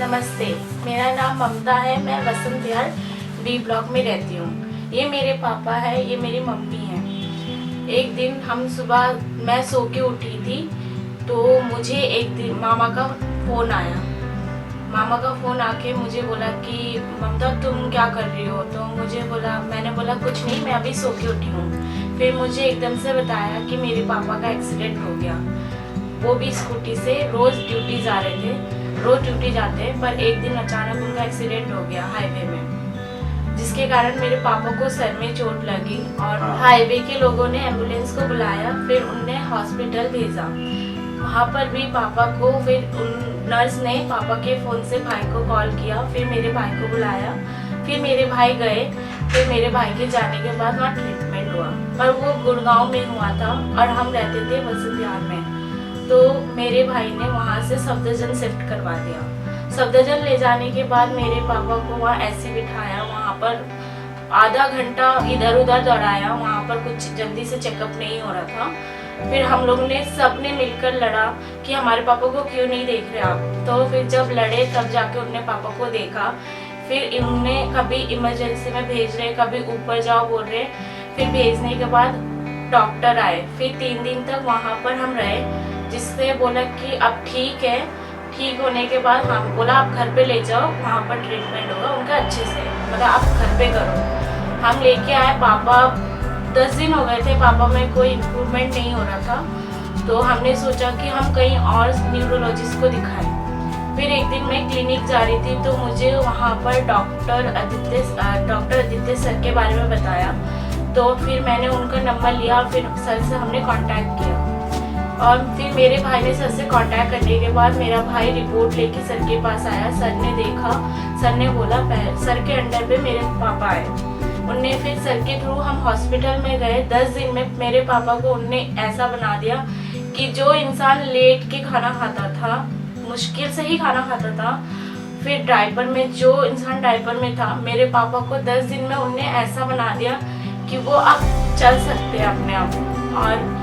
नमस्ते, मेरा नाम ममता है। मैं वसंत विहार बी ब्लॉक में रहती हूँ। ये मेरे पापा है, ये मेरी मम्मी है। एक दिन हम सुबह मैं सो के उठी थी तो मुझे एक दिन मामा का फ़ोन आया। मामा का फ़ोन आके मुझे बोला कि ममता तुम क्या कर रही हो? तो मैंने बोला कुछ नहीं, मैं अभी सो के उठी हूँ। फिर मुझे एकदम से बताया कि मेरे पापा का एक्सीडेंट हो गया। वो भी स्कूटी से रोज़ ड्यूटी जा रहे थे, रोज़ ड्यूटी जाते हैं, पर एक दिन अचानक उनका एक्सीडेंट हो गया हाईवे में, जिसके कारण मेरे पापा को सर में चोट लगी और हाईवे के लोगों ने एम्बुलेंस को बुलाया। फिर उनने हॉस्पिटल भेजा। वहाँ पर भी पापा को फिर उन नर्स ने पापा के फ़ोन से भाई को कॉल किया। फिर मेरे भाई को बुलाया, फिर मेरे भाई गए। फिर मेरे भाई के जाने के बाद वहाँ ट्रीटमेंट हुआ, पर वो गुड़गांव में हुआ था और हम रहते थे वसंत विहार में। तो मेरे भाई ने वहाँ से सफदरजंग शिफ्ट करवा दिया। सफदरजंग ले जाने के बाद मेरे पापा को वहाँ ऐसे बिठाया, वहाँ पर आधा घंटा इधर उधर दौड़ाया। वहाँ पर कुछ जल्दी से चेकअप नहीं हो रहा था। फिर हम लोगों ने सब ने मिलकर लड़ा कि हमारे पापा को क्यों नहीं देख रहे आप। तो फिर जब लड़े तब जाके उनने पापा को देखा। फिर इन्होंने कभी इमरजेंसी में भेज रहे, कभी ऊपर जाओ बोल रहे। फिर भेजने के बाद डॉक्टर आए। फिर 3 दिन तक वहाँ पर हम रहे, जिससे बोला कि अब ठीक है। ठीक होने के बाद हम बोला आप घर पे ले जाओ, वहाँ पर ट्रीटमेंट होगा उनका अच्छे से, मतलब आप घर पे करो। हम लेके आए। पापा 10 दिन हो गए थे, पापा में कोई इम्प्रूवमेंट नहीं हो रहा था। तो हमने सोचा कि हम कहीं और न्यूरोलॉजिस्ट को दिखाएं। फिर एक दिन मैं क्लिनिक जा रही थी तो मुझे वहाँ पर डॉक्टर आदित्य सर के बारे में बताया। तो फिर मैंने उनका नंबर लिया, फिर सर से हमने कांटेक्ट किया। और फिर मेरे भाई ने सर से कांटेक्ट करने के बाद मेरा भाई रिपोर्ट लेके सर के पास आया। सर ने देखा, सर ने बोला सर के अंडर पे मेरे पापा आए। उनने फिर सर के थ्रू हम हॉस्पिटल में गए। 10 दिन में मेरे पापा को उनने ऐसा बना दिया कि जो इंसान लेट के खाना खाता था, मुश्किल से ही खाना खाता था, फिर डायपर में जो इंसान डायपर में था, मेरे पापा को 10 दिन में उनने ऐसा बना दिया कि वो अब चल सकते हैं अपने आप। और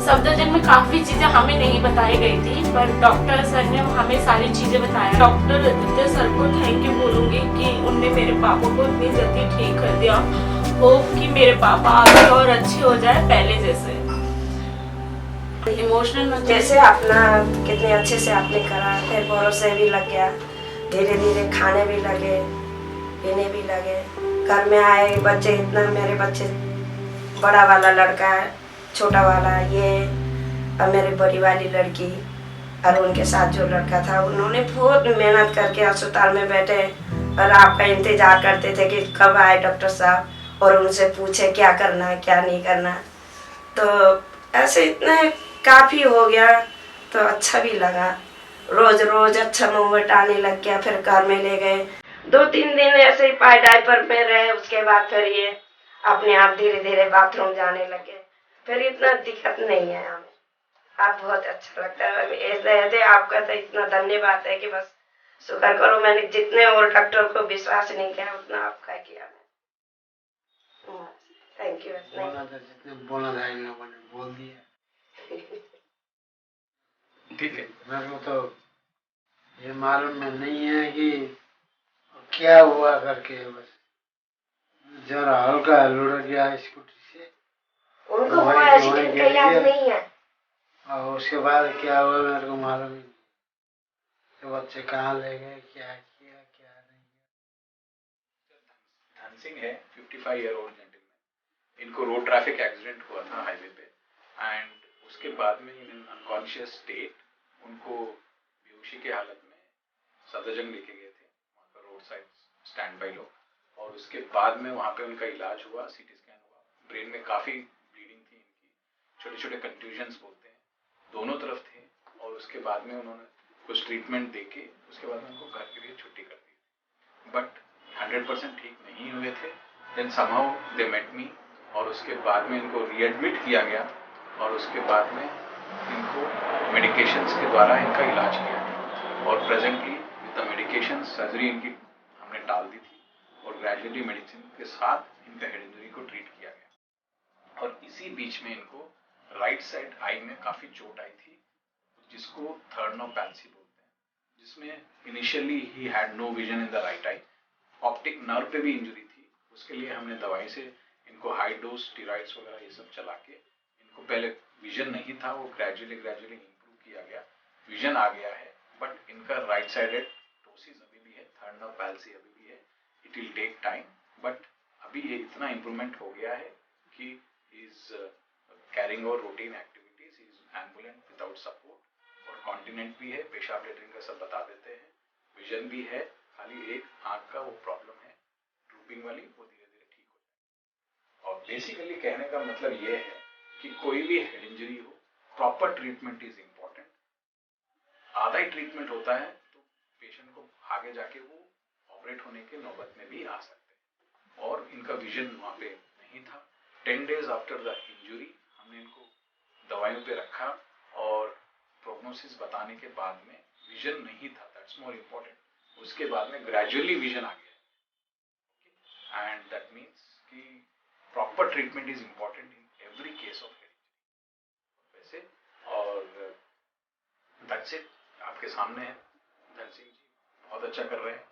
सफदरजंग में काफ़ी चीज़ें हमें नहीं बताई गई थी, पर डॉक्टर सर ने हमें सारी चीज़ें बताया। डॉक्टर आदित्य सर को थैंक यू बोलूँगी कि उनने मेरे पापा को इतनी जल्दी ठीक कर दिया। होप कि मेरे पापा आगे और अच्छे हो जाए पहले जैसे। इमोशनल जैसे अपना कितने अच्छे से आपने करा, फिर भरोसे भी लग गया, धीरे धीरे खाने भी लगे, पीने भी लगे। घर में आए बच्चे, इतना मेरे बच्चे, बड़ा वाला लड़का, छोटा वाला ये, और मेरी बड़ी वाली लड़की, और उनके साथ जो लड़का था, उन्होंने बहुत मेहनत करके अस्पताल में बैठे और आपका इंतजार करते थे कि कब आए डॉक्टर साहब और उनसे पूछे क्या करना है क्या नहीं करना। तो ऐसे इतना काफ़ी हो गया तो अच्छा भी लगा। रोज रोज अच्छा मूवमेंट आने लग गया। फिर घर में ले गए, 2-3 दिन ऐसे ही पाए डायपर में रहे। उसके बाद फिर ये अपने आप धीरे धीरे बाथरूम जाने लगे। फिर इतना दिक्कत नहीं है हमें। आप बहुत अच्छा लगता है ऐसे आपका तो इतना धन्यवाद है कि बस शुक्र करो, मैंने जितने और डॉक्टर को विश्वास नहीं किया उतना आपका किया। Thank you. जितने बोलना था इन लोगों ने बोल दिया। ठीक है, मेरे को तो ये मालूम में नहीं है कि क्या हुआ करके, बस जरा हल्का लुढ़क गया स्कूटी से। उनको हुआ एक्सीडेंट का याद नहीं है, और उसके बाद क्या हुआ मेरे को मालूम ही नहीं। तो बच्चे कहाँ ले गए, क्या किया क्या नहीं किया। धन सिंह है, 55 ईयर ओल्ड जेंटलमैन। इनको रोड ट्रैफिक एक्सीडेंट हुआ था हाईवे पे, एंड उसके बाद में इन अनकॉन्शियस स्टेट उनको बेहोशी की हालत में सफदरजंग लेके गए थे, वहाँ पर रोड साइड स्टैंड बाई लोग। और उसके बाद में वहाँ पे उनका इलाज हुआ, सीटी स्कैन हुआ, ब्रेन में काफ़ी ब्लीडिंग थी इनकी, छोटे छोटे कंट्यूजन्स बोलते हैं, दोनों तरफ थे। और उसके बाद में उन्होंने कुछ ट्रीटमेंट दे के उसके बाद में उनको घर के लिए छुट्टी कर दी। बट 100% ठीक नहीं हुए थे। Then somehow they met me, और उसके बाद में इनको रीएडमिट किया गया। और उसके बाद में इनको मेडिकेशंस के द्वारा इनका इलाज किया गया। और presently with the medication surgery इनकी हमने टाल दी थी, और ग्रेजुअली मेडिसिन के साथ इनका हेड इंजरी को ट्रीट किया गया। और इसी बीच में इनको राइट साइड आई में काफ़ी चोट आई थी, जिसको थर्ड नो पैल्सी बोलते हैं। जिसमें इनिशियली ही had no vision in the right eye, optic nerve पे भी इंजरी थी। उसके लिए हमने दवाई से इनको हाई डोज स्टीरॉइड्स वगैरह ये सब चला के इनको, पहले विजन नहीं था वो ग्रेजुअली इंप्रूव किया गया, विजन आ गया है। बट इनका राइट साइडेड टोसिस अभी भी है, थर्ड नर्व पैल्सी अभी भी है, it will take time. But अभी ये इतना इम्प्रूवमेंट हो गया है कि इज कैरिंग और routine activities, is ambulant without support, और कॉन्टिनेंट भी है, पेशाब लेटरिन का सब बता देते हैं, विजन भी है, खाली एक आंख का वो प्रॉब्लम है ड्रूपिंग वाली, वो धीरे धीरे ठीक हो जाए। और बेसिकली कहने का मतलब ये है कि कोई भी हेड इंजरी हो, प्रॉपर ट्रीटमेंट इज इम्पोर्टेंट। आधा ही ट्रीटमेंट होता है तो पेशेंट को आगे जाके वो ऑपरेट होने के नौबत में भी आ सकते हैं। और इनका विजन वहाँ पे नहीं था। 10 days आफ्टर द इंजुरी हमने इनको दवाइयों पे रखा और प्रोग्नोसिस बताने के बाद में विजन नहीं था, दैट्स मोर इम्पोर्टेंट। उसके बाद में ग्रेजुअली विजन आ गया, एंड दैट मीन्स कि proper treatment is important in every case of head injury वैसे। और दैट्स इट, आपके सामने है। धन सिंह जी बहुत अच्छा कर रहे हैं।